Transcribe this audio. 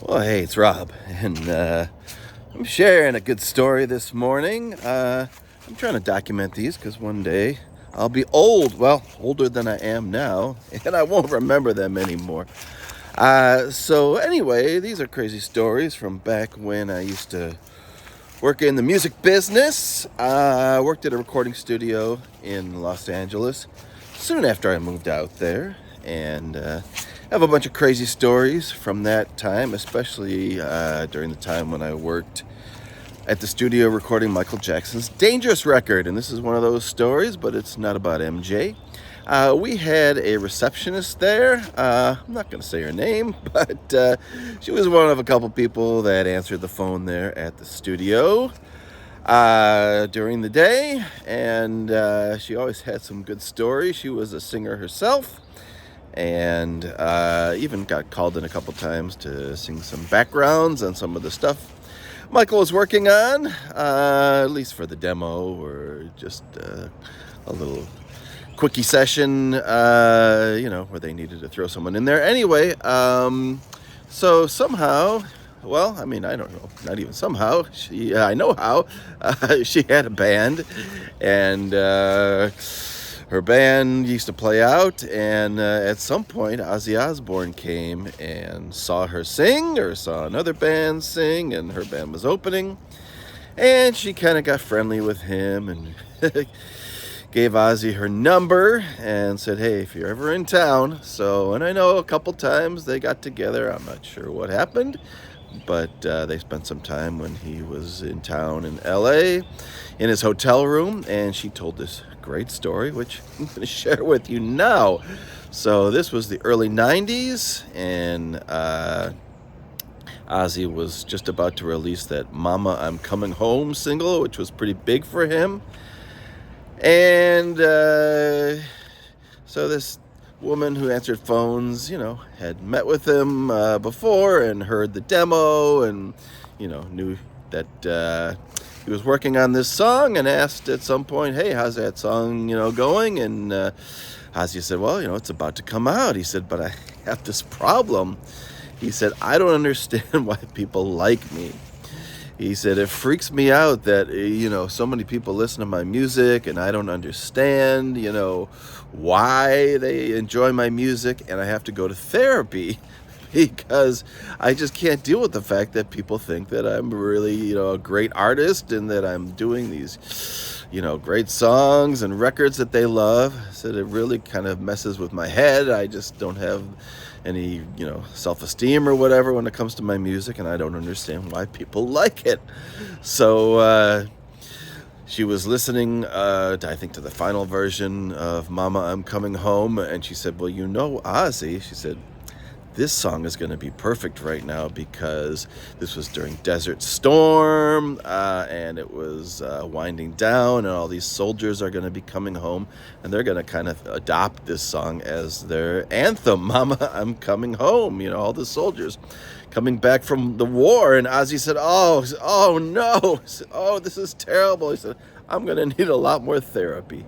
Well, hey, it's Rob, and I'm sharing a good story this morning. I'm trying to document these because one day I'll be old, well, older than I am now, and I won't remember them anymore. So anyway, these are crazy stories from back when I used to work in the music business. I worked at a recording studio in Los Angeles soon after I moved out there, and have a bunch of crazy stories from that time, especially during the time when I worked at the studio recording Michael Jackson's Dangerous record. And this is one of those stories, but it's not about MJ. We had a receptionist there. I'm not going to say her name, but she was one of a couple people that answered the phone there at the studio during the day, and she always had some good stories. She was a singer herself, and even got called in a couple times to sing some backgrounds on some of the stuff Michael was working on, at least for the demo or just a little quickie session, where they needed to throw someone in there. Anyway, so somehow, well, I mean, I don't know, not even somehow, I know how, she had a band, and her band used to play out, and at some point, Ozzy Osbourne came and saw her sing, or saw another band sing, and her band was opening, and she kind of got friendly with him, and gave Ozzy her number, and said, hey, if you're ever in town. So, and I know a couple times they got together. I'm not sure what happened, but they spent some time when he was in town in LA in his hotel room, and she told this great story, which I'm going to share with you now. So this was the early 90s, and Ozzy was just about to release that Mama, I'm Coming Home single, which was pretty big for him. And so this woman who answered phones, had met with him before and heard the demo, and, knew that he was working on this song, and asked at some point, hey, how's that song, going? And Ozzy said, well, it's about to come out. He said, but I have this problem. He said, I don't understand why people like me. He said, it freaks me out that, so many people listen to my music, and I don't understand, why they enjoy my music, and I have to go to therapy because I just can't deal with the fact that people think that I'm really, a great artist, and that I'm doing these, great songs and records that they love. I said, it really kind of messes with my head. I just don't have any, self-esteem or whatever when it comes to my music, and I don't understand why people like it. So she was listening, I think, to the final version of Mama, I'm Coming Home, and she said, well, Ozzy, she said, this song is going to be perfect right now because this was during Desert Storm, and it was winding down, and all these soldiers are going to be coming home, and they're going to kind of adopt this song as their anthem, Mama, I'm Coming Home, all the soldiers coming back from the war. And Ozzy said, oh no, he said, oh, this is terrible. He said, I'm going to need a lot more therapy.